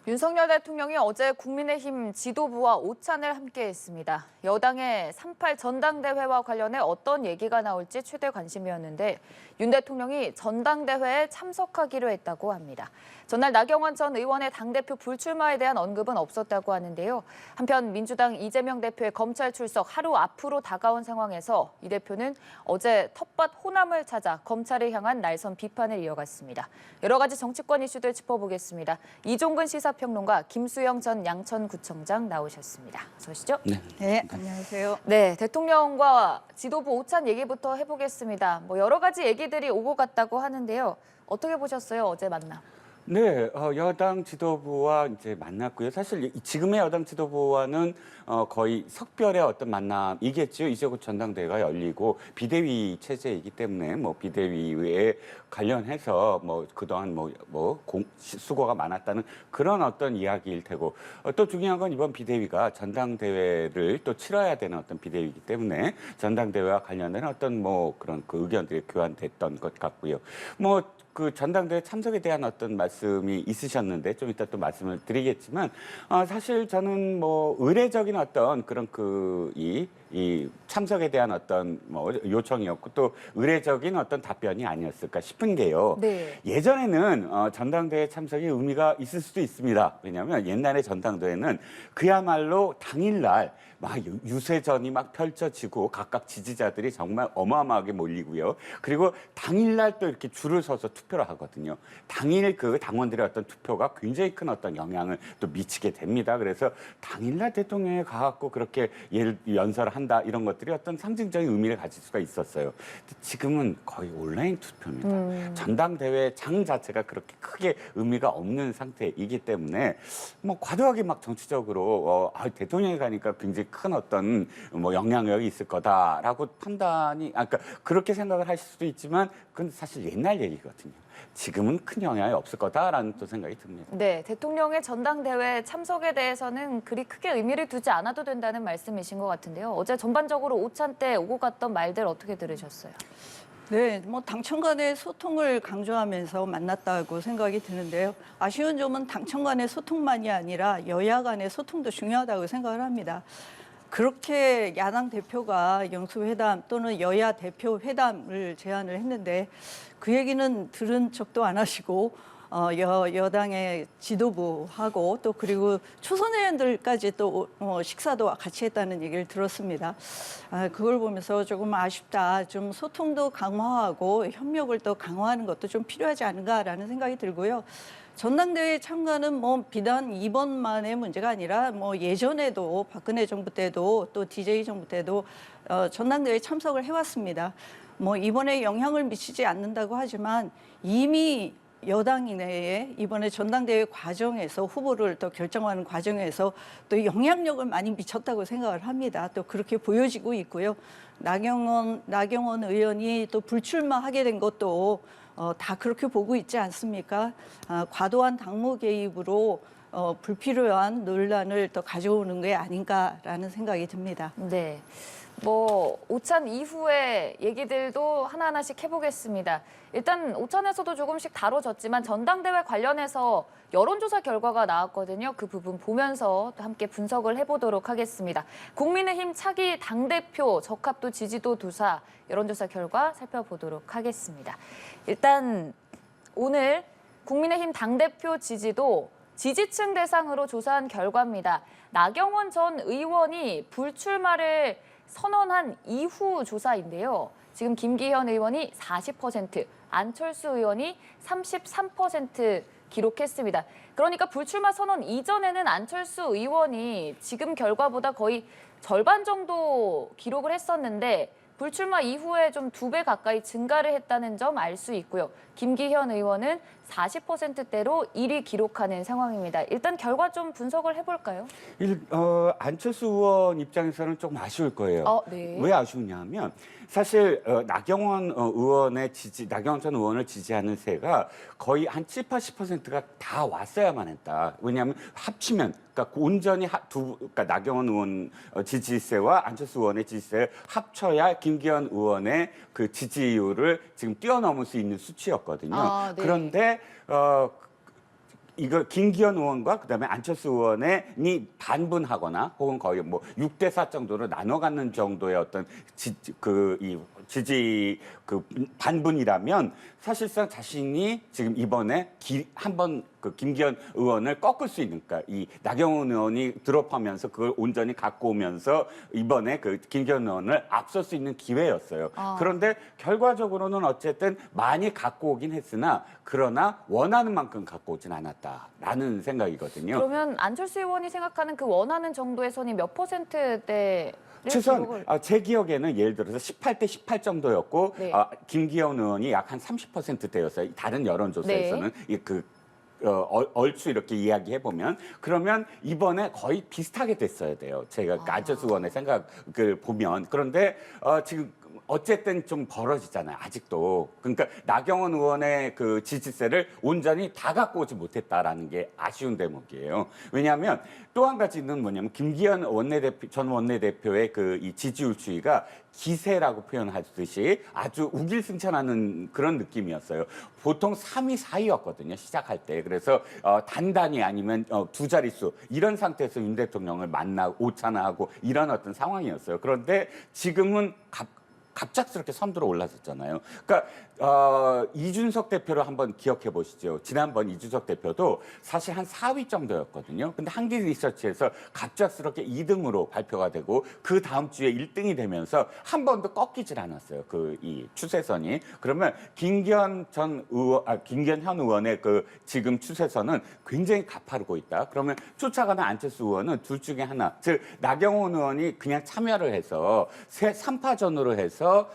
윤석열 대통령이 어제 국민의힘 지도부와 오찬을 함께했습니다. 여당의 3.8 전당대회와 관련해 어떤 얘기가 나올지 최대 관심이었는데 윤 대통령이 전당대회에 참석하기로 했다고 합니다. 전날 나경원 전 의원의 당대표 불출마에 대한 언급은 없었다고 하는데요. 한편 민주당 이재명 대표의 검찰 출석 하루 앞으로 다가온 상황에서 이 대표는 어제 텃밭 호남을 찾아 검찰을 향한 날선 비판을 이어갔습니다. 여러 가지 정치권 이슈들 짚어보겠습니다. 이종근 시사평론가 김수영 전 양천구청장 나오셨습니다. 어서 오시죠. 네, 안녕하세요. 네, 대통령과 지도부 오찬 얘기부터 해보겠습니다. 여러 가지 얘기들이 오고 갔다고 하는데요. 어떻게 보셨어요, 어제 만남? 네, 여당 지도부와 이제 만났고요. 사실 지금의 여당 지도부와는 거의 석별의 어떤 만남이겠죠. 이제 곧 전당대회가 열리고 비대위 체제이기 때문에 비대위에 관련해서 그동안 수고가 많았다는 그런 어떤 이야기일 테고 또 중요한 건 이번 비대위가 전당대회를 또 치러야 되는 어떤 비대위이기 때문에 전당대회와 관련된 어떤 그런 그 의견들이 교환됐던 것 같고요. 그 전당대회 참석에 대한 어떤 말씀이 있으셨는데 좀 이따 또 말씀을 드리겠지만 사실 저는 의례적인 어떤 그런 이 참석에 대한 어떤 요청이었고 또 의례적인 어떤 답변이 아니었을까 싶은 게요. 네. 예전에는 전당대회 참석의 의미가 있을 수도 있습니다. 왜냐하면 옛날에 전당대회는 그야말로 당일날 막 유세전이 막 펼쳐지고 각각 지지자들이 정말 어마어마하게 몰리고요. 그리고 당일날 또 이렇게 줄을 서서 투표를 하거든요. 당일 그 당원들의 어떤 투표가 굉장히 큰 어떤 영향을 또 미치게 됩니다. 그래서 당일날 대통령에 가갖고 그렇게 연설을 한다 이런 것들이 어떤 상징적인 의미를 가질 수가 있었어요. 지금은 거의 온라인 투표입니다. 전당대회 장 자체가 그렇게 크게 의미가 없는 상태이기 때문에 과도하게 막 정치적으로 대통령이 가니까 굉장히 큰 어떤 영향력이 있을 거다라고 판단이 그러니까 그렇게 생각을 하실 수도 있지만 그건 사실 옛날 얘기거든요. 지금은 큰 영향이 없을 거다라는 또 생각이 듭니다. 네, 대통령의 전당대회 참석에 대해서는 그리 크게 의미를 두지 않아도 된다는 말씀이신 것 같은데요. 어제 전반적으로 오찬 때 오고 갔던 말들 어떻게 들으셨어요? 네, 당청 간의 소통을 강조하면서 만났다고 생각이 드는데요. 아쉬운 점은 당청 간의 소통만이 아니라 여야 간의 소통도 중요하다고 생각을 합니다. 그렇게 야당 대표가 영수회담 또는 여야 대표 회담을 제안을 했는데 그 얘기는 들은 척도 안 하시고 여당의 지도부하고 또 그리고 초선 의원들까지 또 식사도 같이 했다는 얘기를 들었습니다. 그걸 보면서 조금 아쉽다. 좀 소통도 강화하고 협력을 더 강화하는 것도 좀 필요하지 않은가라는 생각이 들고요. 전당대회 참가는 비단 이번만의 문제가 아니라 예전에도 박근혜 정부 때도 또 DJ 정부 때도 전당대회 참석을 해왔습니다. 이번에 영향을 미치지 않는다고 하지만 이미 여당이 내에 이번에 전당대회 과정에서 후보를 또 결정하는 과정에서 또 영향력을 많이 미쳤다고 생각을 합니다. 또 그렇게 보여지고 있고요. 나경원 의원이 또 불출마하게 된 것도 다 그렇게 보고 있지 않습니까? 과도한 당무 개입으로 불필요한 논란을 더 가져오는 게 아닌가라는 생각이 듭니다. 네. 오찬 이후의 얘기들도 하나하나씩 해보겠습니다. 일단 오찬에서도 조금씩 다뤄졌지만 전당대회 관련해서 여론조사 결과가 나왔거든요. 그 부분 보면서 또 함께 분석을 해보도록 하겠습니다. 국민의힘 차기 당대표 적합도 지지도 조사 여론조사 결과 살펴보도록 하겠습니다. 일단 오늘 국민의힘 당대표 지지도 지지층 대상으로 조사한 결과입니다. 나경원 전 의원이 불출마를 선언한 이후 조사인데요. 지금 김기현 의원이 40%, 안철수 의원이 33% 기록했습니다. 그러니까 불출마 선언 이전에는 안철수 의원이 지금 결과보다 거의 절반 정도 기록을 했었는데 불출마 이후에 좀 2배 가까이 증가를 했다는 점 알 수 있고요. 김기현 의원은 40%대로 1위 기록하는 상황입니다. 일단 결과 좀 분석을 해볼까요? 안철수 의원 입장에서는 조금 아쉬울 거예요. 네. 왜 아쉬우냐 하면 사실 나경원 전 의원을 지지하는 세가 거의 한 7, 80%가 다 왔어야만 했다. 왜냐하면 합치면 그러니까 온전히 그러니까 나경원 의원 지지세와 안철수 의원의 지지세를 합쳐야 김기현 의원의 그 지지율을 지금 뛰어넘을 수 있는 수치였거든요. 네. 그런데 이거 김기현 의원과 그다음에 안철수 의원이 반분하거나 혹은 거의 뭐 6대4 정도로 나눠 갖는 정도의 어떤 지지 반분이라면 사실상 자신이 지금 이번에 한번 그 김기현 의원을 꺾을 수 있는, 그러니까 이 나경원 의원이 드롭하면서 그걸 온전히 갖고 오면서 이번에 그 김기현 의원을 앞설 수 있는 기회였어요. 그런데 결과적으로는 어쨌든 많이 갖고 오긴 했으나 그러나 원하는 만큼 갖고 오진 않았다라는 생각이거든요. 그러면 안철수 의원이 생각하는 그 원하는 정도의 선이 몇 %대? 최소한 제 기억에는 예를 들어서 18대 18 정도였고 네. 김기현 의원이 약 한 30%대였어요. 다른 여론조사에서는 얼추 이렇게 이야기해 보면 그러면 이번에 거의 비슷하게 됐어야 돼요. 제가 안철수 의원의 생각을 보면 그런데 지금 어쨌든 좀 벌어지잖아요. 아직도. 그러니까 나경원 의원의 그 지지세를 온전히 다 갖고 오지 못했다라는 게 아쉬운 대목이에요. 왜냐하면 또 한 가지는 뭐냐면 김기현 전 원내대표의 그 이 지지율 추이가 기세라고 표현하듯이 아주 우길승천하는 그런 느낌이었어요. 보통 3위, 4위였거든요. 시작할 때. 그래서 단단히 아니면 두 자릿수 이런 상태에서 윤 대통령을 만나고 오찬하고 이런 어떤 상황이었어요. 그런데 지금은 갑작스럽게 선두로 올라섰잖아요. 그러니까 이준석 대표를 한번 기억해 보시죠. 지난번 이준석 대표도 사실 한 4위 정도였거든요. 근데 한기 리서치에서 갑작스럽게 2등으로 발표가 되고 그 다음 주에 1등이 되면서 한 번도 꺾이질 않았어요. 이 추세선이. 그러면 김기현 현 의원의 그 지금 추세선은 굉장히 가파르고 있다. 그러면 쫓아가는 안철수 의원은 둘 중에 하나. 즉 나경원 의원이 그냥 참여를 해서 3파전으로 해서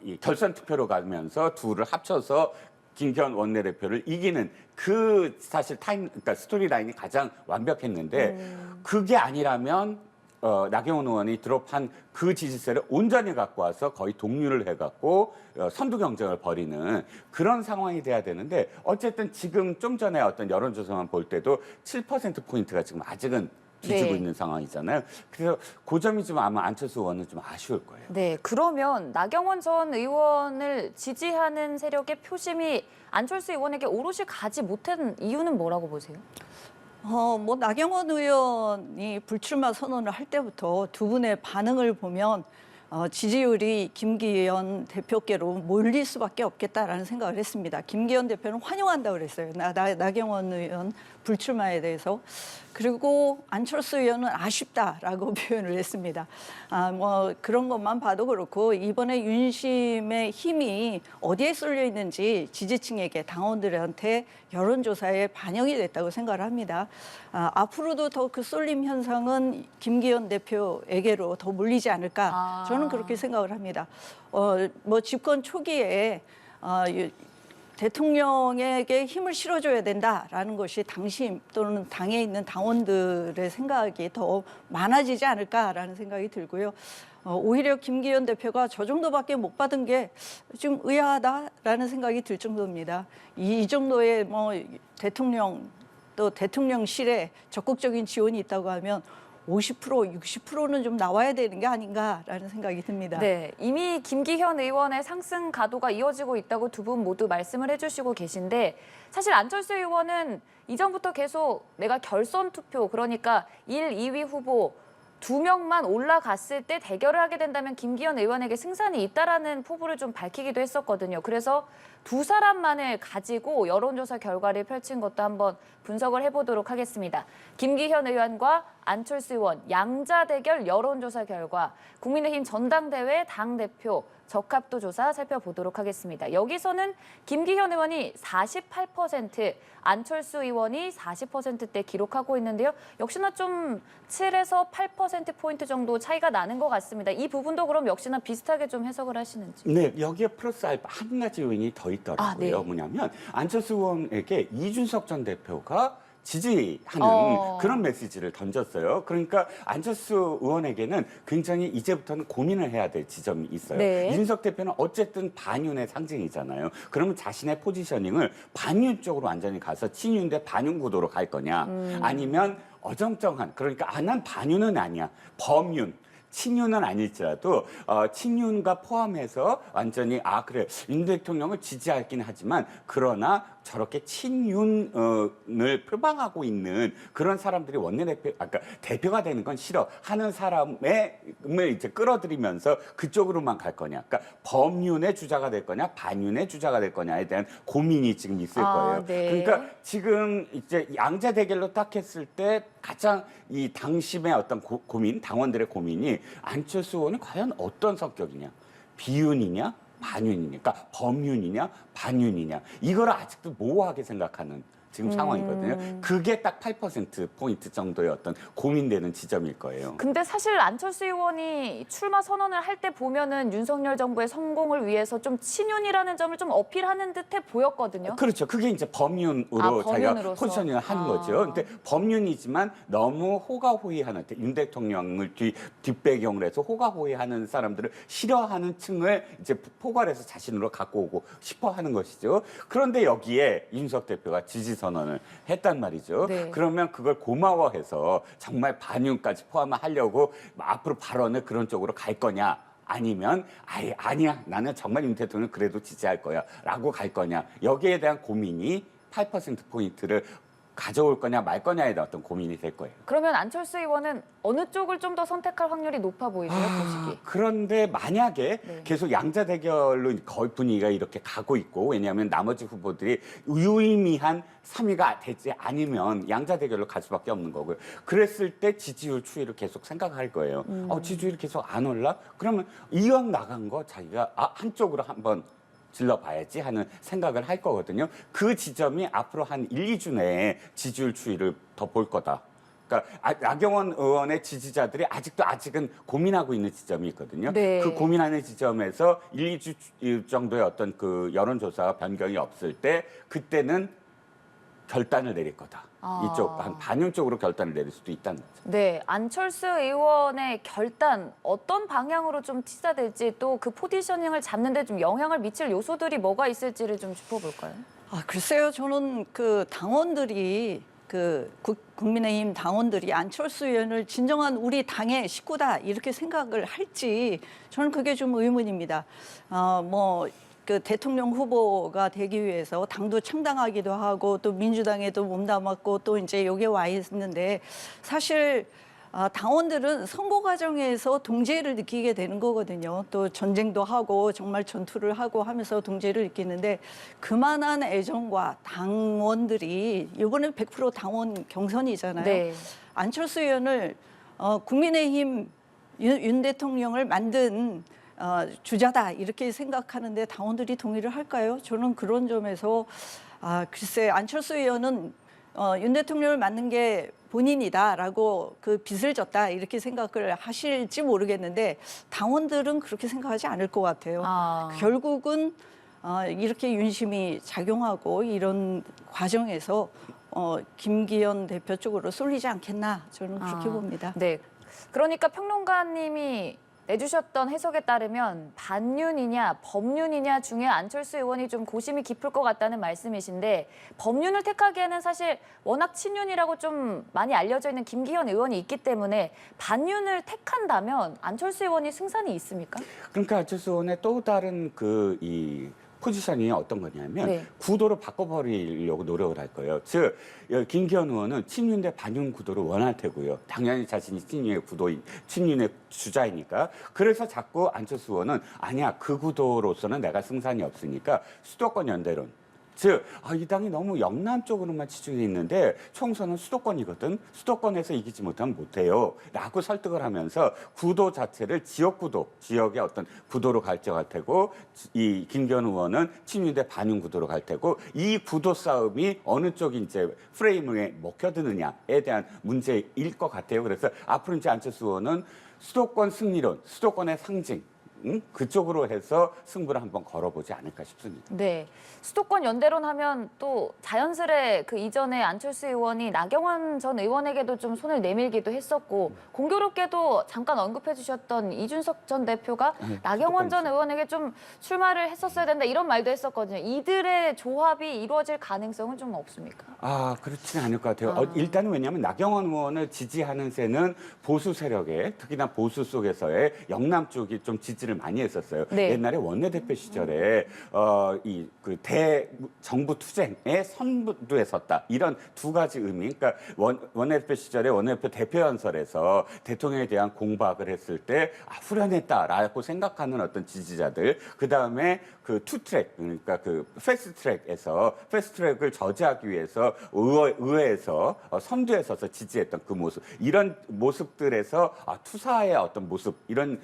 이 결선 투표로 가면서 둘을 합쳐서 김기현 원내대표를 이기는 그 사실 그러니까 스토리라인이 가장 완벽했는데 그게 아니라면 나경원 의원이 드롭한 그 지지세를 온전히 갖고 와서 거의 동률을 해갖고 선두 경쟁을 벌이는 그런 상황이 돼야 되는데 어쨌든 지금 좀 전에 어떤 여론조사만 볼 때도 7%포인트가 지금 아직은 뒤지고 있는 상황이잖아요. 그래서 그 점이 좀 아마 안철수 의원은 좀 아쉬울 거예요. 네, 그러면 나경원 전 의원을 지지하는 세력의 표심이 안철수 의원에게 오롯이 가지 못한 이유는 뭐라고 보세요? 뭐 나경원 의원이 불출마 선언을 할 때부터 두 분의 반응을 보면 지지율이 김기현 대표께로 몰릴 수밖에 없겠다라는 생각을 했습니다. 김기현 대표는 환영한다고 그랬어요. 나경원 의원 불출마에 대해서. 그리고 안철수 의원은 아쉽다라고 표현을 했습니다. 뭐 그런 것만 봐도 그렇고 이번에 윤심의 힘이 어디에 쏠려 있는지 지지층에게 당원들한테 여론조사에 반영이 됐다고 생각을 합니다. 앞으로도 더 그 쏠림 현상은 김기현 대표에게로 더 몰리지 않을까 저는 그렇게 생각을 합니다. 뭐 집권 초기에 대통령에게 힘을 실어줘야 된다라는 것이 당심 또는 당에 있는 당원들의 생각이 더 많아지지 않을까라는 생각이 들고요. 오히려 김기현 대표가 저 정도밖에 못 받은 게 좀 의아하다라는 생각이 들 정도입니다. 이 정도의 뭐 대통령 또 대통령실에 적극적인 지원이 있다고 하면 50%, 60%는 좀 나와야 되는 게 아닌가라는 생각이 듭니다. 네, 이미 김기현 의원의 상승 가도가 이어지고 있다고 두 분 모두 말씀을 해주시고 계신데 사실 안철수 의원은 이전부터 계속 내가 결선 투표, 그러니까 1, 2위 후보 2명만 올라갔을 때 대결을 하게 된다면 김기현 의원에게 승산이 있다라는 포부를 좀 밝히기도 했었거든요. 그래서 두 사람만을 가지고 여론조사 결과를 펼친 것도 한번 분석을 해보도록 하겠습니다. 김기현 의원과 안철수 의원 양자 대결 여론조사 결과 국민의힘 전당대회 당대표 적합도 조사 살펴보도록 하겠습니다. 여기서는 김기현 의원이 48%, 안철수 의원이 40%대 기록하고 있는데요. 역시나 좀 7에서 8%포인트 정도 차이가 나는 것 같습니다. 이 부분도 그럼 역시나 비슷하게 좀 해석을 하시는지. 네, 여기에 플러스 알파 한 가지 요인이 더 있더라고요. 네. 뭐냐면 안철수 의원에게 이준석 전 대표가 지지하는 그런 메시지를 던졌어요. 그러니까 안철수 의원에게는 굉장히 이제부터는 고민을 해야 될 지점이 있어요. 네. 이준석 대표는 어쨌든 반윤의 상징이잖아요. 그러면 자신의 포지셔닝을 반윤 쪽으로 완전히 가서 친윤 대 반윤 구도로 갈 거냐 아니면 어정쩡한, 그러니까 난 반윤은 아니야, 범윤, 친윤은 아닐지라도 친윤과 포함해서 완전히 그래 윤 대통령을 지지하긴 하지만 그러나 저렇게 친윤을 표방하고 있는 그런 사람들이 원내대표, 아까 대표가 되는 건 싫어 하는 사람을 이제 끌어들이면서 그쪽으로만 갈 거냐, 그러니까 범윤의 주자가 될 거냐, 반윤의 주자가 될 거냐에 대한 고민이 지금 있을 거예요. 네. 그러니까 지금 이제 양자 대결로 딱 했을 때 가장 이 당심의 어떤 고민, 당원들의 고민이 안철수 의원은 과연 어떤 성격이냐, 비윤이냐, 반윤이냐, 그러니까 범윤이냐, 반윤이냐, 이걸 아직도 모호하게 생각하는 지금 상황이거든요. 그게 딱 8%포인트 정도의 어떤 고민되는 지점일 거예요. 근데 사실 안철수 의원이 출마 선언을 할 때 보면은 윤석열 정부의 성공을 위해서 좀 친윤이라는 점을 좀 어필하는 듯해 보였거든요. 그렇죠. 그게 이제 범윤으로 자기가 범윤으로서. 포지셔닝을 하는 거죠. 근데 범윤이지만 너무 호가호위하는, 윤 대통령을 뒷배경으로 해서 호가호위하는 사람들을 싫어하는 층을 이제 포괄해서 자신으로 갖고 오고 싶어 하는 것이죠. 그런데 여기에 윤석 대표가 지지 선언을 했단 말이죠. 네. 그러면 그걸 고마워해서 정말 반윤까지 포함하려고 앞으로 발언을 그런 쪽으로 갈 거냐, 아니면 아예 아니야, 나는 정말 윤 대통령 그래도 지지할 거야 라고 갈 거냐, 여기에 대한 고민이 8%포인트를 가져올 거냐 말 거냐에 대한 어떤 고민이 될 거예요. 그러면 안철수 의원은 어느 쪽을 좀 더 선택할 확률이 높아 보이세요, 보시기? 그런데 만약에 네. 계속 양자 대결로 거의 분위기가 이렇게 가고 있고, 왜냐하면 나머지 후보들이 유의미한 3위가 되지 않으면 양자 대결로 갈 수밖에 없는 거고요. 그랬을 때 지지율 추이를 계속 생각할 거예요. 지지율이 계속 안 올라? 그러면 이왕 나간 거 자기가 한쪽으로 한번 질러봐야지 하는 생각을 할 거거든요. 그 지점이 앞으로 한 1, 2주 내에 지지율 추이를 더 볼 거다. 그러니까 나경원 의원의 지지자들이 아직은 고민하고 있는 지점이 있거든요. 네. 그 고민하는 지점에서 1, 2주 정도의 어떤 그 여론조사 변경이 없을 때 그때는 결단을 내릴 거다. 이쪽 한 반윤 쪽으로 결단을 내릴 수도 있다는 거죠. 네, 안철수 의원의 결단 어떤 방향으로 좀 치닫을지, 또 그 포지셔닝을 잡는데 좀 영향을 미칠 요소들이 뭐가 있을지를 좀 짚어볼까요? 글쎄요, 저는 그 당원들이 국민의힘 당원들이 안철수 의원을 진정한 우리 당의 식구다 이렇게 생각을 할지 저는 그게 좀 의문입니다. 그 대통령 후보가 되기 위해서 당도 창당하기도 하고 또 민주당에도 몸담았고 또 이제 여기에 와 있는데, 사실 당원들은 선거 과정에서 동지애를 느끼게 되는 거거든요. 또 전쟁도 하고 정말 전투를 하고 하면서 동지애를 느끼는데, 그만한 애정과 당원들이 이번엔 100% 당원 경선이잖아요. 네. 안철수 의원을 국민의힘 윤 대통령을 만든 주자다 이렇게 생각하는데 당원들이 동의를 할까요? 저는 그런 점에서 글쎄, 안철수 의원은 윤 대통령을 만든 게 본인이다라고 그 빚을 졌다 이렇게 생각을 하실지 모르겠는데, 당원들은 그렇게 생각하지 않을 것 같아요. 결국은 이렇게 윤심이 작용하고 이런 과정에서 김기현 대표 쪽으로 쏠리지 않겠나, 저는 그렇게 봅니다. 네, 그러니까 평론가님이 내주셨던 해석에 따르면 반윤이냐 범윤이냐 중에 안철수 의원이 좀 고심이 깊을 것 같다는 말씀이신데, 범윤을 택하기에는 사실 워낙 친윤이라고 좀 많이 알려져 있는 김기현 의원이 있기 때문에 반윤을 택한다면 안철수 의원이 승산이 있습니까? 그러니까 안철수 의원의 또 다른 포지션이 어떤 거냐면, 네. 구도를 바꿔버리려고 노력을 할 거예요. 즉, 김기현 의원은 친윤 대 반윤 구도를 원할 테고요. 당연히 자신이 친윤의 주자이니까. 그래서 자꾸 안철수 의원은 아니야, 그 구도로서는 내가 승산이 없으니까 수도권 연대론. 즉, 이 당이 너무 영남 쪽으로만 치중해 있는데 총선은 수도권이거든. 수도권에서 이기지 못하면 못해요. 라고 설득을 하면서 구도 자체를 지역의 어떤 구도로 갈정할 테고, 이 김기현 의원은 친윤 대 반윤 구도로 갈 테고, 이 구도 싸움이 어느 쪽이 이제 프레임에 먹혀드느냐에 대한 문제일 것 같아요. 그래서 앞으로 이제 안철수 의원은 수도권 승리론, 수도권의 상징, 그쪽으로 해서 승부를 한번 걸어보지 않을까 싶습니다. 네, 수도권 연대론 하면 또 자연스레 그 이전에 안철수 의원이 나경원 전 의원에게도 좀 손을 내밀기도 했었고, 공교롭게도 잠깐 언급해 주셨던 이준석 전 대표가 나경원 전 의원에게 좀 출마를 했었어야 된다 이런 말도 했었거든요. 이들의 조합이 이루어질 가능성은 좀 없습니까? 그렇지는 않을 것 같아요. 일단은 왜냐하면 나경원 의원을 지지하는 세는 보수 세력에, 특히나 보수 속에서의 영남 쪽이 좀 지지를 지지를 많이 했었어요. 네. 옛날에 원내대표 시절에 이 그 대정부 투쟁에 선두에 섰다 이런 두 가지 의미. 그러니까 원내대표 시절에 원내대표 대표연설에서 대통령에 대한 공박을 했을 때 후련했다라고 생각하는 어떤 지지자들. 그 다음에 그 투트랙 그러니까 그 패스트트랙에서 패스트트랙을 저지하기 위해서 의회에서 선두에 서서 지지했던 그 모습. 이런 모습들에서 투사의 어떤 모습 이런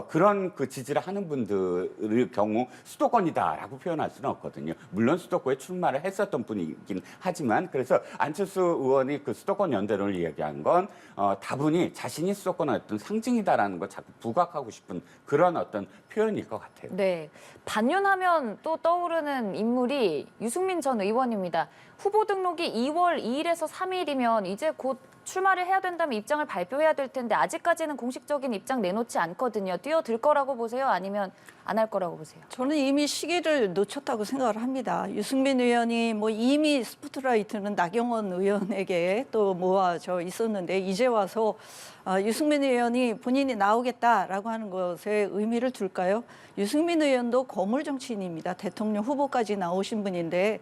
그런 그 지지를 하는 분들의 경우 수도권이다라고 표현할 수는 없거든요. 물론 수도권에 출마를 했었던 분이긴 하지만 그래서 안철수 의원이 그 수도권 연대론을 이야기한 건 다분히 자신이 수도권의 어떤 상징이다라는 걸 자꾸 부각하고 싶은 그런 어떤 표현일 것 같아요. 네, 반윤하면 또 떠오르는 인물이 유승민 전 의원입니다. 후보 등록이 2월 2일에서 3일이면 이제 곧 출마를 해야 된다면 입장을 발표해야 될 텐데 아직까지는 공식적인 입장 내놓지 않거든요. 뛰어들 거라고 보세요? 아니면 안 할 거라고 보세요? 저는 이미 시기를 놓쳤다고 생각을 합니다. 유승민 의원이 뭐 이미 스포트라이트는 나경원 의원에게 또 모아져 있었는데 이제 와서 유승민 의원이 본인이 나오겠다라고 하는 것에 의미를 둘까요? 유승민 의원도 거물 정치인입니다. 대통령 후보까지 나오신 분인데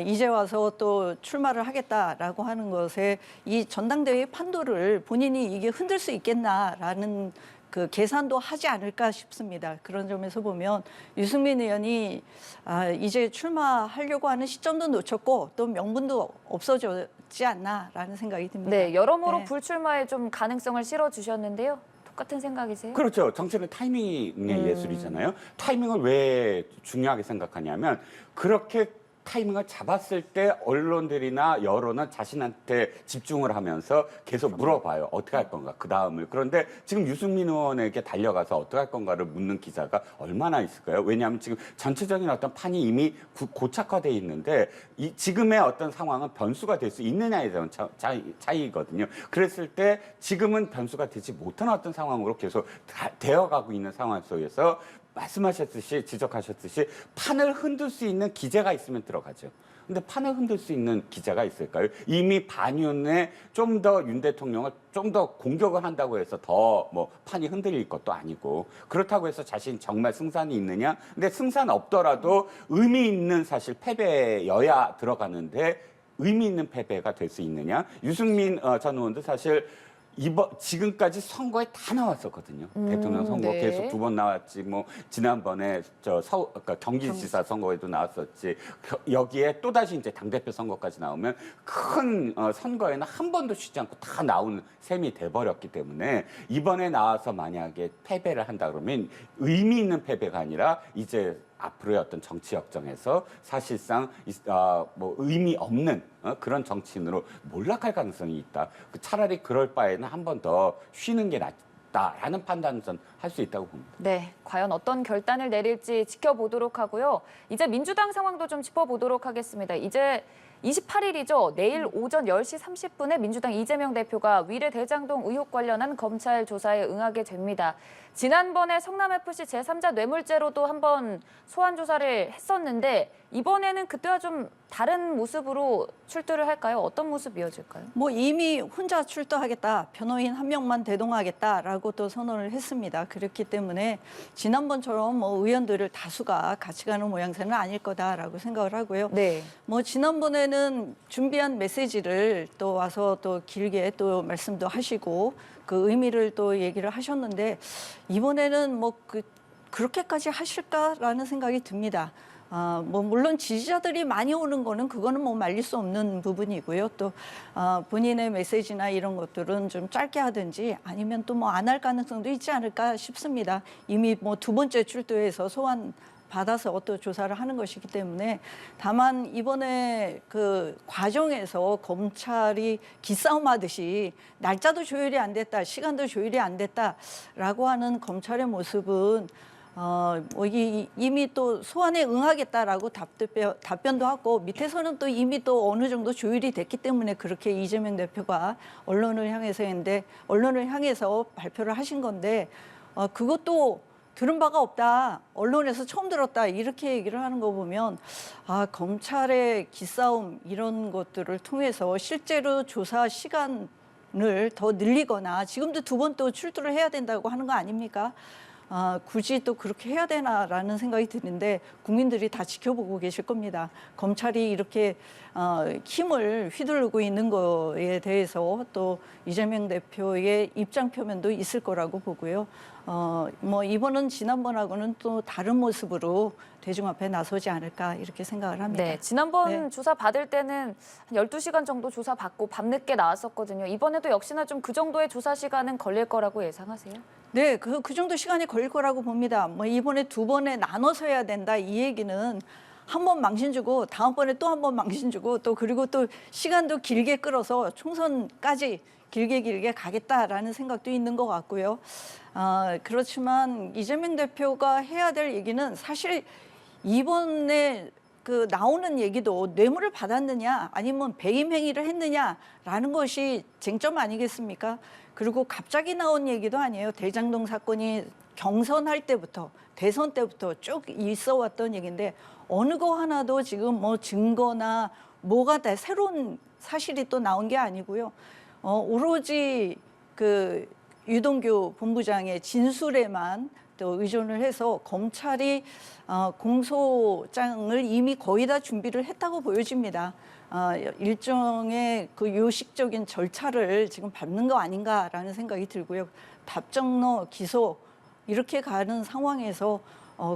이제 와서 또 출마를 하겠다라고 하는 것에 이 전당대회 판도를 본인이 이게 흔들 수 있겠나라는 그 계산도 하지 않을까 싶습니다. 그런 점에서 보면 유승민 의원이 이제 출마하려고 하는 시점도 놓쳤고 또 명분도 없어졌지 않나라는 생각이 듭니다. 네, 여러모로 네. 불출마에 좀 가능성을 실어주셨는데요. 똑같은 생각이세요? 그렇죠. 정치는 타이밍의 예술이잖아요. 타이밍을 왜 중요하게 생각하냐면 그렇게 타이밍을 잡았을 때 언론들이나 여론은 자신한테 집중을 하면서 계속 물어봐요. 어떻게 할 건가? 그 다음을. 그런데 지금 유승민 의원에게 달려가서 어떻게 할 건가를 묻는 기자가 얼마나 있을까요? 왜냐하면 지금 전체적인 어떤 판이 이미 고착화되어 있는데 지금의 어떤 상황은 변수가 될 수 있느냐에 대한 차이거든요. 그랬을 때 지금은 변수가 되지 못한 어떤 상황으로 계속 되어가고 있는 상황 속에서 말씀하셨듯이 지적하셨듯이 판을 흔들 수 있는 기재가 있으면 들어가죠. 근데 판을 흔들 수 있는 기자가 있을까요? 이미 반윤에 좀 더 윤 대통령을 좀 더 공격을 한다고 해서 더 뭐 판이 흔들릴 것도 아니고 그렇다고 해서 자신 정말 승산이 있느냐? 근데 승산 없더라도 의미 있는 사실 패배여야 들어가는데 의미 있는 패배가 될 수 있느냐? 유승민 전 의원도 사실 지금까지 선거에 다 나왔었거든요. 대통령 선거 네. 계속 2번 나왔지. 뭐 지난번에 그러니까 경기지사 선거에도 나왔었지. 여기에 또 다시 이제 당대표 선거까지 나오면 큰 선거에는 한 번도 쉬지 않고 다 나오는 셈이 돼버렸기 때문에 이번에 나와서 만약에 패배를 한다 그러면 의미 있는 패배가 아니라 이제 앞으로의 어떤 정치 역정에서 사실상 뭐 의미 없는 그런 정치인으로 몰락할 가능성이 있다. 차라리 그럴 바에는 한 번 더 쉬는 게 낫다라는 판단은 할 수 있다고 봅니다. 네, 과연 어떤 결단을 내릴지 지켜보도록 하고요. 이제 민주당 상황도 좀 짚어보도록 하겠습니다. 이제 28일이죠. 내일 오전 10시 30분에 민주당 이재명 대표가 위례 대장동 의혹 관련한 검찰 조사에 응하게 됩니다. 지난번에 성남FC 제3자 뇌물죄로도 한번 소환 조사를 했었는데 이번에는 그때와 좀 다른 모습으로 출두를 할까요? 어떤 모습 이어질까요? 뭐 이미 혼자 출두하겠다, 변호인 한 명만 대동하겠다라고 또 선언을 했습니다. 그렇기 때문에 지난번처럼 뭐 의원들을 다수가 같이 가는 모양새는 아닐 거다라고 생각을 하고요. 네. 뭐 지난번에는 준비한 메시지를 또 와서 또 길게 또 말씀도 하시고 그 의미를 또 얘기를 하셨는데 이번에는 뭐 그렇게까지 하실까라는 생각이 듭니다. 뭐 물론 지지자들이 많이 오는 거는 그거는 뭐 말릴 수 없는 부분이고요. 또 본인의 메시지나 이런 것들은 좀 짧게 하든지 아니면 또 뭐 안 할 가능성도 있지 않을까 싶습니다. 이미 뭐 2번째 출두해서 소환 받아서 또 조사를 하는 것이기 때문에 다만 이번에 그 과정에서 검찰이 기싸움하듯이 날짜도 조율이 안 됐다, 시간도 조율이 안 됐다라고 하는 검찰의 모습은 이미 또 소환에 응하겠다라고 답변도 하고 밑에서는 또 이미 또 어느 정도 조율이 됐기 때문에 그렇게 이재명 대표가 언론을 향해서 발표를 하신 건데 그것도 들은 바가 없다, 언론에서 처음 들었다 이렇게 얘기를 하는 거 보면 검찰의 기싸움 이런 것들을 통해서 실제로 조사 시간을 더 늘리거나 지금도 2번 또 출두를 해야 된다고 하는 거 아닙니까? 굳이 또 그렇게 해야 되나라는 생각이 드는데 국민들이 다 지켜보고 계실 겁니다. 검찰이 이렇게 힘을 휘두르고 있는 거에 대해서 또 이재명 대표의 입장 표명도 있을 거라고 보고요. 뭐 이번은 지난번하고는 또 다른 모습으로 대중 앞에 나서지 않을까 이렇게 생각을 합니다. 네, 지난번 네. 조사 받을 때는 한 12시간 정도 조사 받고 밤늦게 나왔었거든요. 이번에도 역시나 좀 그 정도의 조사 시간은 걸릴 거라고 예상하세요? 네, 그 정도 시간이 걸릴 거라고 봅니다. 뭐 이번에 두 번에 나눠서 해야 된다 이 얘기는 한 번 망신 주고 다음번에 또 한 번 망신 주고 또 그리고 또 시간도 길게 끌어서 총선까지 길게 가겠다라는 생각도 있는 것 같고요. 그렇지만 이재명 대표가 해야 될 얘기는 사실 이번에 그 나오는 얘기도 뇌물을 받았느냐 아니면 배임 행위를 했느냐라는 것이 쟁점 아니겠습니까? 그리고 갑자기 나온 얘기도 아니에요. 대장동 사건이 경선할 때부터 대선 때부터 쭉 있어 왔던 얘기인데 어느 거 하나도 지금 뭐 증거나 뭐가 다 새로운 사실이 또 나온 게 아니고요. 오로지 그 유동규 본부장의 진술에만 또 의존을 해서 검찰이 공소장을 이미 거의 다 준비를 했다고 보여집니다. 일종의 그 요식적인 절차를 지금 밟는 거 아닌가라는 생각이 들고요. 답정너 기소 이렇게 가는 상황에서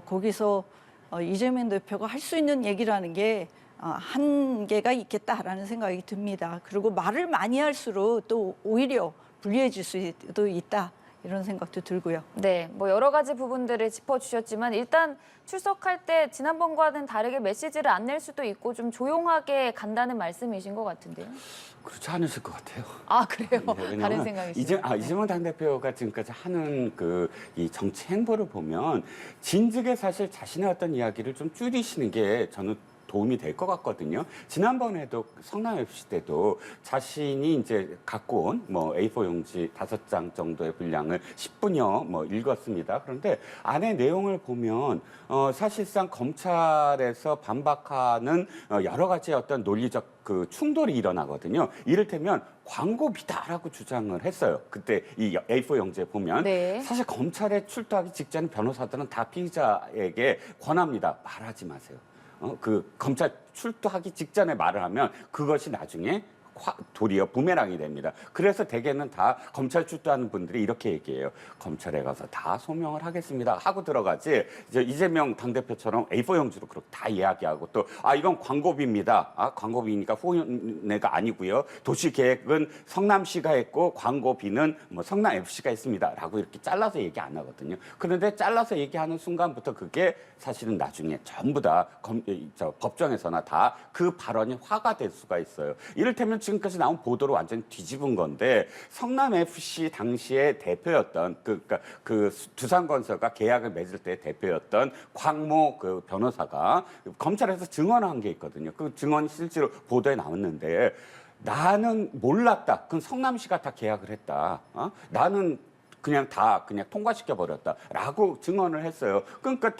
거기서 이재명 대표가 할 수 있는 얘기라는 게 한계가 있겠다라는 생각이 듭니다. 그리고 말을 많이 할수록 또 오히려 불리해질 수도 있다. 이런 생각도 들고요. 네, 뭐 여러 가지 부분들을 짚어주셨지만 일단 출석할 때 지난번과는 다르게 메시지를 안 낼 수도 있고 좀 조용하게 간다는 말씀이신 것 같은데요. 그렇지 않으실 것 같아요. 아, 그래요? 네, 다른 생각이시죠? 이재명 당대표가 지금까지 하는 이 정치 행보를 보면 진즉에 사실 자신의 어떤 이야기를 좀 줄이시는 게 저는 도움이 될 것 같거든요. 지난번에도 성남 FC 때도 자신이 이제 갖고 온 뭐 A4 용지 5장 정도의 분량을 10분여 뭐 읽었습니다. 그런데 안에 내용을 보면 사실상 검찰에서 반박하는 여러 가지 어떤 논리적 그 충돌이 일어나거든요. 이를테면 광고비다라고 주장을 했어요. 그때 이 A4 용지에 보면 네. 사실 검찰에 출두하기 직전 변호사들은 다 피의자에게 권합니다. 말하지 마세요. 그 검찰 출두하기 직전에 말을 하면 그것이 나중에 도리어 부메랑이 됩니다. 그래서 대개는 다 검찰 출두하는 분들이 이렇게 얘기해요. 검찰에 가서 다 소명을 하겠습니다 하고 들어가지 이제 이재명 당대표처럼 A4 용지로 그렇게 다 이야기하고 또 이건 광고비입니다. 광고비니까 후원회가 아니고요. 도시계획은 성남시가 했고 광고비는 뭐 성남FC가 했습니다 라고 이렇게 잘라서 얘기 안 하거든요. 그런데 잘라서 얘기하는 순간부터 그게 사실은 나중에 전부 다 법정에서나 다 그 발언이 화가 될 수가 있어요. 이를테면 지금까지 나온 보도로 완전히 뒤집은 건데 성남FC 당시에 대표였던 그러니까 그 두산건설과 계약을 맺을 때 대표였던 광모 그 변호사가 검찰에서 증언한 게 있거든요. 그 증언이 실제로 보도에 나왔는데 나는 몰랐다. 그건 성남시가 다 계약을 했다. 나는 그냥 통과시켜 버렸다라고 증언을 했어요. 그러니까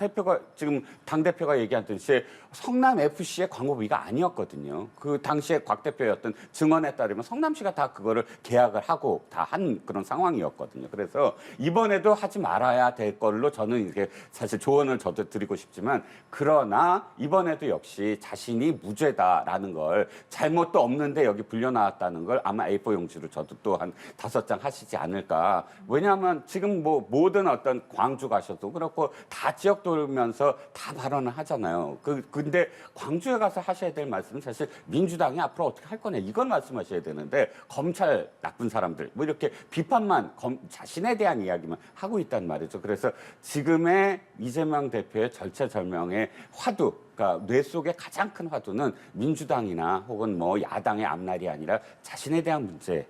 지금 당 대표가 얘기하듯이 성남 FC의 광고비가 아니었거든요. 그 당시에 곽 대표였던 증언에 따르면 성남시가 다 그거를 계약을 하고 다 한 그런 상황이었거든요. 그래서 이번에도 하지 말아야 될 걸로 저는 이게 사실 조언을 저도 드리고 싶지만 그러나 이번에도 역시 자신이 무죄다라는 걸 잘못도 없는데 여기 불려 나왔다는 걸 아마 A4 용지로 저도 또 한 5장 하시지 않을까. 왜냐하면 지금 뭐 모든 어떤 광주 가셔도 그렇고 다 지역 돌면서 다 발언을 하잖아요. 근데 광주에 가서 하셔야 될 말씀은 사실 민주당이 앞으로 어떻게 할 거냐 이걸 말씀하셔야 되는데 검찰 나쁜 사람들 뭐 이렇게 비판만 자신에 대한 이야기만 하고 있단 말이죠. 그래서 지금의 이재명 대표의 절체절명의 화두 그러니까 뇌 속의 가장 큰 화두는 민주당이나 혹은 뭐 야당의 앞날이 아니라 자신에 대한 문제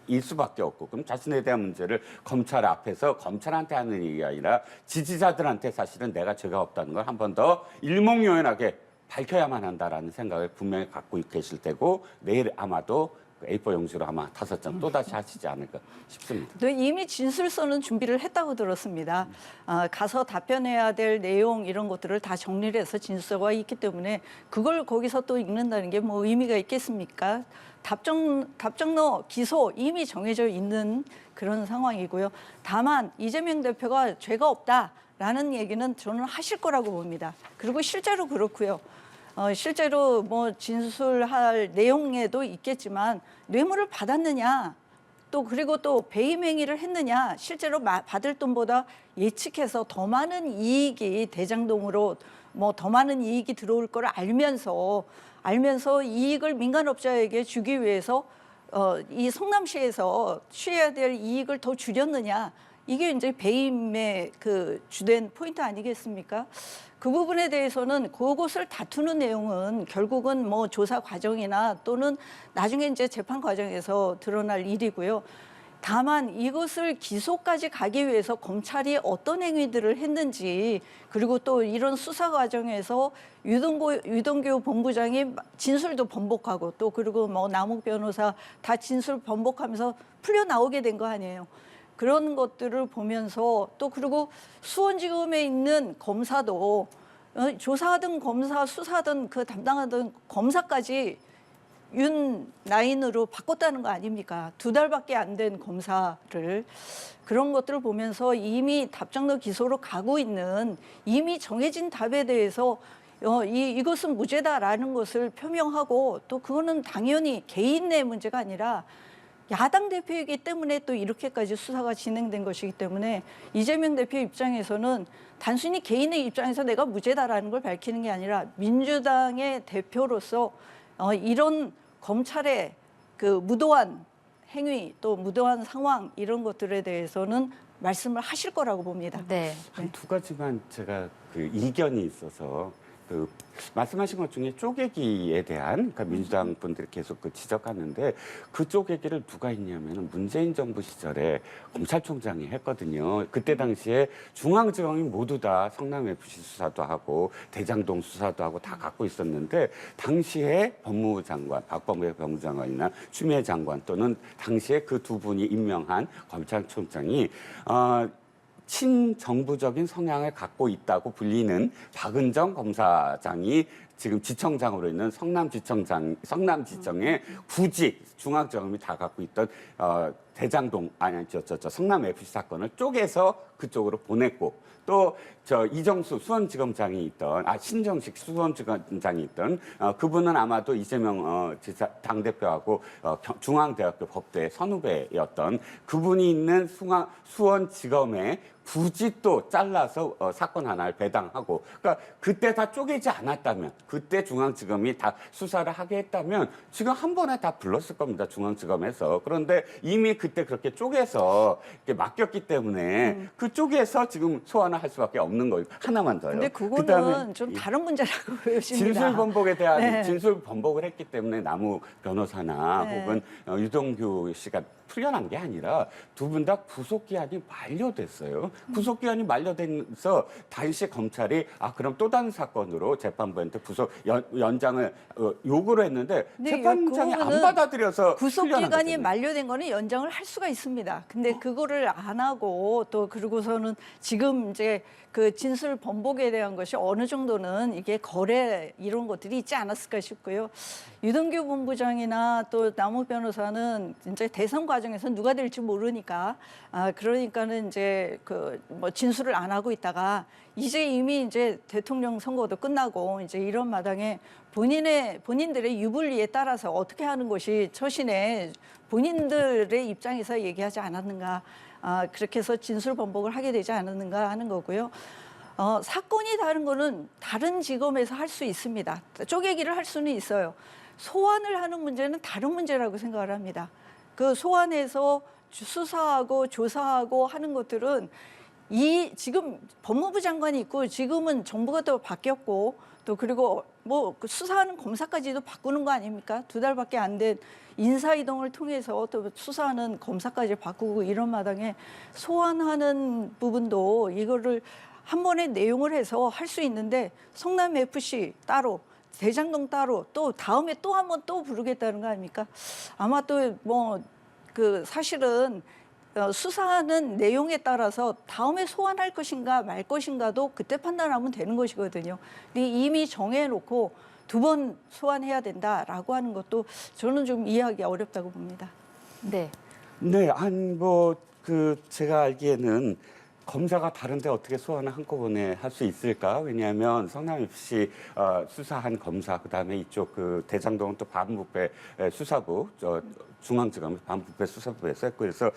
일 수밖에 없고 그럼 자신에 대한 문제를 검찰 앞에서 검찰한테 하는 얘기가 아니라 지지자들한테 사실은 내가 죄가 없다는 걸 한 번 더 일목요연하게 밝혀야만 한다라는 생각을 분명히 갖고 계실 테고 내일 아마도 A4 용지로 아마 5장 또다시 하시지 않을까 싶습니다. 네, 이미 진술서는 준비를 했다고 들었습니다. 가서 답변해야 될 내용 이런 것들을 다 정리를 해서 진술서가 있기 때문에 그걸 거기서 또 읽는다는 게 뭐 의미가 있겠습니까? 답정너 기소 이미 정해져 있는 그런 상황이고요. 다만 이재명 대표가 죄가 없다라는 얘기는 저는 하실 거라고 봅니다. 그리고 실제로 그렇고요. 실제로 뭐 진술할 내용에도 있겠지만 뇌물을 받았느냐, 또 그리고 또 배임 행위를 했느냐, 실제로 받을 돈보다 예측해서 더 많은 이익이 대장동으로 뭐 더 많은 이익이 들어올 걸 알면서 이익을 민간업자에게 주기 위해서 이 성남시에서 취해야 될 이익을 더 줄였느냐, 이게 이제 배임의 그 주된 포인트 아니겠습니까? 그 부분에 대해서는 그것을 다투는 내용은 결국은 뭐 조사 과정이나 또는 나중에 이제 재판 과정에서 드러날 일이고요. 다만 이것을 기소까지 가기 위해서 검찰이 어떤 행위들을 했는지, 그리고 또 이런 수사 과정에서 유동규 본부장이 진술도 번복하고, 또 그리고 뭐 남욱 변호사 다 진술 번복하면서 풀려 나오게 된 거 아니에요. 그런 것들을 보면서, 또 그리고 수원지검에 있는 검사도 조사하던 검사, 수사하던 그 담당하던 검사까지 윤9으로 바꿨다는 거 아닙니까? 2달밖에 안 된 검사를. 그런 것들을 보면서 이미 답정너 기소로 가고 있는, 이미 정해진 답에 대해서 이것은 무죄다라는 것을 표명하고, 또 그거는 당연히 개인 내 문제가 아니라 야당 대표이기 때문에 또 이렇게까지 수사가 진행된 것이기 때문에, 이재명 대표 입장에서는 단순히 개인의 입장에서 내가 무죄다라는 걸 밝히는 게 아니라 민주당의 대표로서 이런 검찰의 그 무도한 행위, 또 무도한 상황, 이런 것들에 대해서는 말씀을 하실 거라고 봅니다. 네. 한 두 가지만 제가 그 이견이 있어서, 그 말씀하신 것 중에 쪼개기에 대한, 그러니까 민주당 분들이 계속 그 지적하는데, 그 쪼개기를 누가 했냐면 문재인 정부 시절에 검찰총장이 했거든요. 그때 당시에 중앙지검이 모두 다 성남FC 수사도 하고 대장동 수사도 하고 다 갖고 있었는데, 당시에 법무부 장관, 박범계 법무장관이나 추미애 장관, 또는 당시에 그 두 분이 임명한 검찰총장이 친정부적인 성향을 갖고 있다고 불리는 박은정 검사장이 지금 지청장으로 있는 성남지청의 구직 중앙지검이 다 갖고 있던 대장동, 성남 FC 사건을 쪼개서 그쪽으로 보냈고, 또 이정수 수원지검장이 있던, 신정식 수원지검장이 있던, 그분은 아마도 이재명 당대표하고 중앙대학교 법대 선후배였던 그분이 있는 수원지검에 굳이 또 잘라서 사건 하나를 배당하고, 그러니까 그때 다 쪼개지 않았다면, 그때 중앙지검이 다 수사를 하게 했다면 지금 한 번에 다 불렀을 겁니다, 중앙지검에서. 그런데 이미 그때 그렇게 쪼개서 이렇게 맡겼기 때문에 그 쪼개서 지금 소환을 할 수밖에 없는 거예요. 하나만 더요. 근데 그거는 그다음에 좀 다른 문제라고 보여집니다. 진술 번복에 대한 네. 진술 번복을 했기 때문에 남욱 변호사나 네. 혹은 유동규 씨가 풀려난 게 아니라 두 분 다 구속기한이 만료됐어요. 구속기한이 만료돼서 당시 검찰이 그럼 또 다른 사건으로 재판부한테 구속 연장을 요구를 했는데 재판장이 안 받아들여서 구속기간이 만료된 거는 연장을 할 수가 있습니다. 근데 그거를 안 하고, 또 그러고서는 지금 이제 그 진술 번복에 대한 것이 어느 정도는 이게 거래 이런 것들이 있지 않았을까 싶고요. 유동규 본부장이나 또 남욱 변호사는 이제 대선 과정에서 누가 될지 모르니까, 그러니까는 이제 그 뭐 진술을 안 하고 있다가 이제 이미 이제 대통령 선거도 끝나고 이제 이런 마당에 본인들의 유불리에 따라서 어떻게 하는 것이 처신에 본인들의 입장에서 얘기하지 않았는가, 그렇게 해서 진술 번복을 하게 되지 않았는가 하는 거고요. 사건이 다른 거는 다른 지검에서 할 수 있습니다. 쪼개기를 할 수는 있어요. 소환을 하는 문제는 다른 문제라고 생각을 합니다. 그 소환해서 수사하고 조사하고 하는 것들은 지금 법무부 장관이 있고, 지금은 정부가 또 바뀌었고, 또 그리고 뭐 수사하는 검사까지도 바꾸는 거 아닙니까? 2달밖에 안 된 인사 이동을 통해서 또 수사하는 검사까지 바꾸고, 이런 마당에 소환하는 부분도 이거를 한 번에 내용을 해서 할 수 있는데, 성남 FC 따로, 대장동 따로, 또 다음에 또 한 번 또 부르겠다는 거 아닙니까? 아마 또 뭐 그 사실은 수사하는 내용에 따라서 다음에 소환할 것인가 말 것인가도 그때 판단하면 되는 것이거든요. 근데 이미 정해놓고 두 번 소환해야 된다라고 하는 것도 저는 좀 이해하기 어렵다고 봅니다. 네. 네, 제가 알기에는 검사가 다른데 어떻게 소환을 한꺼번에 할 수 있을까? 왜냐하면 성남FC 수사한 검사, 그다음에 이쪽 그 대장동 또 반부패 수사부, 중앙지검 반부패 수사부에서 했고, 그래서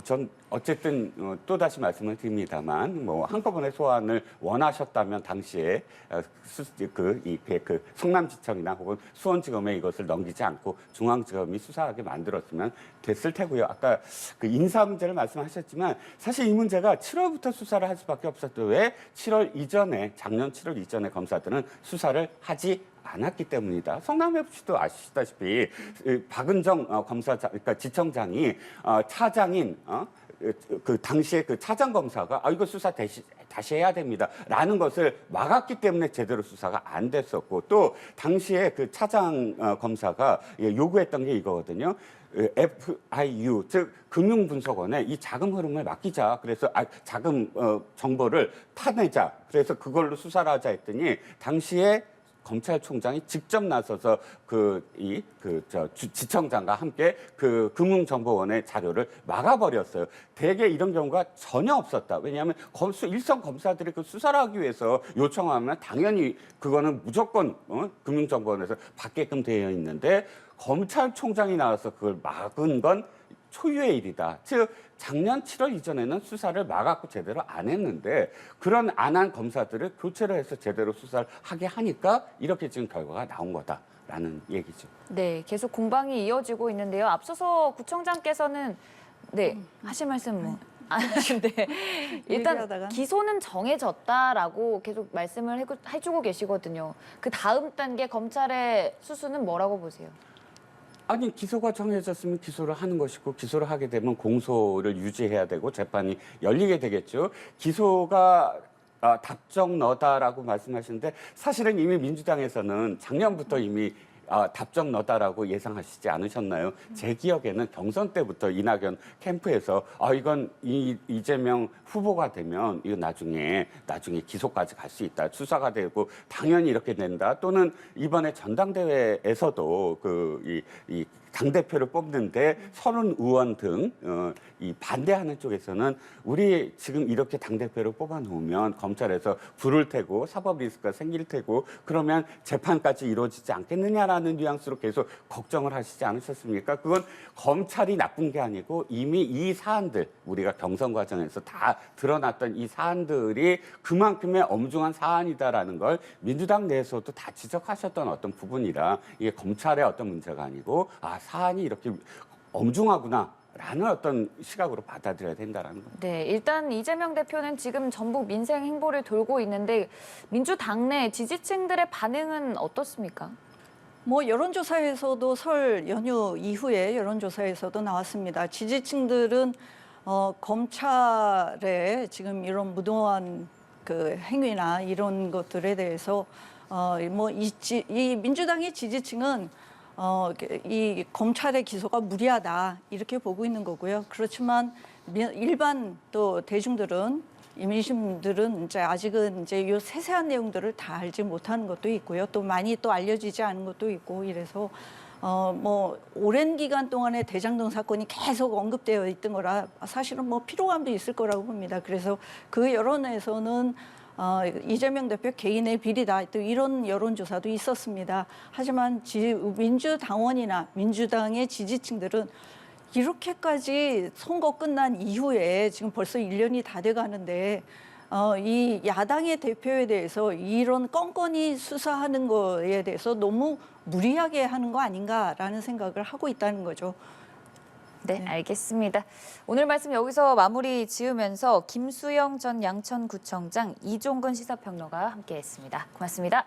전 어쨌든 또 다시 말씀을 드립니다만, 뭐 한꺼번에 소환을 원하셨다면 당시에 그 성남지청이나 혹은 수원지검에 이것을 넘기지 않고 중앙지검이 수사하게 만들었으면 됐을 테고요. 아까 그 인사 문제를 말씀하셨지만 사실 이 문제가 7월부터 수사를 할 수밖에 없었던 왜 7월 이전에 작년 7월 이전에 검사들은 수사를 하지 않았기 때문이다. 성남FC도 아시다시피 박은정 검사장, 그러니까 지청장이 차장인 그 당시에 그 차장 검사가 이거 수사 다시 해야 됩니다라는 것을 막았기 때문에 제대로 수사가 안 됐었고, 또 당시에 그 차장 검사가 요구했던 게 이거거든요. FIU, 즉 금융분석원에 이 자금 흐름을 맡기자. 그래서 자금 정보를 타내자. 그래서 그걸로 수사를 하자 했더니 당시에 검찰총장이 직접 나서서 지청장과 함께 그 금융정보원의 자료를 막아버렸어요. 대개 이런 경우가 전혀 없었다. 왜냐하면 일선 검사들이 그 수사를 하기 위해서 요청하면 당연히 그거는 무조건 금융정보원에서 받게끔 되어 있는데, 검찰총장이 나와서 그걸 막은 건 초유의 일이다. 즉 작년 7월 이전에는 수사를 막았고 제대로 안 했는데, 그런 안 한 검사들을 교체를 해서 제대로 수사를 하게 하니까 이렇게 지금 결과가 나온 거다라는 얘기죠. 네, 계속 공방이 이어지고 있는데요. 앞서서 구청장께서는 하실 말씀 뭐? 근데 일단 얘기하다가. 기소는 정해졌다라고 계속 말씀을 해주고 계시거든요. 그 다음 단계 검찰의 수순은 뭐라고 보세요? 아니, 기소가 정해졌으면 기소를 하는 것이고, 기소를 하게 되면 공소를 유지해야 되고 재판이 열리게 되겠죠. 기소가 답정너다라고 말씀하시는데, 사실은 이미 민주당에서는 작년부터 이미 답정 너다라고 예상하시지 않으셨나요? 제 기억에는 경선 때부터 이낙연 캠프에서 이건 이재명 후보가 되면 이거 나중에 기소까지 갈 수 있다. 수사가 되고 당연히 이렇게 된다. 또는 이번에 전당대회에서도 이 당대표를 뽑는데 30의원 등 이 반대하는 쪽에서는 우리 지금 이렇게 당대표를 뽑아놓으면 검찰에서 불을 테고 사법 리스크가 생길 테고 그러면 재판까지 이루어지지 않겠느냐라는 뉘앙스로 계속 걱정을 하시지 않으셨습니까? 그건 검찰이 나쁜 게 아니고 이미 이 사안들, 우리가 경선 과정에서 다 드러났던 이 사안들이 그만큼의 엄중한 사안이다라는 걸 민주당 내에서도 다 지적하셨던 어떤 부분이라, 이게 검찰의 어떤 문제가 아니고 사안이 이렇게 엄중하구나 라는 어떤 시각으로 받아들여야 된다는 겁니다. 네, 일단 이재명 대표는 지금 전국 민생 행보를 돌고 있는데 민주당 내 지지층들의 반응은 어떻습니까? 뭐 여론조사에서도 설 연휴 이후에 여론조사에서도 나왔습니다. 지지층들은 검찰의 지금 이런 무도한 그 행위나 이런 것들에 대해서 이 민주당의 지지층은 이 검찰의 기소가 무리하다 이렇게 보고 있는 거고요. 그렇지만 일반 또 대중들은, 민심들은 이제 아직은 이제 요 세세한 내용들을 다 알지 못하는 것도 있고요. 또 많이 또 알려지지 않은 것도 있고, 이래서 오랜 기간 동안에 대장동 사건이 계속 언급되어 있던 거라 사실은 피로감도 있을 거라고 봅니다. 그래서 그 여론에서는 이재명 대표 개인의 비리다, 또 이런 여론조사도 있었습니다. 하지만 민주당원이나 민주당의 지지층들은 이렇게까지 선거 끝난 이후에 지금 벌써 1년이 다 돼가는데 이 야당의 대표에 대해서 이런 건건히 수사하는 거에 대해서 너무 무리하게 하는 거 아닌가라는 생각을 하고 있다는 거죠. 네, 알겠습니다. 오늘 말씀 여기서 마무리 지으면서 김수영 전 양천구청장, 이종근 시사평론가와 함께했습니다. 고맙습니다.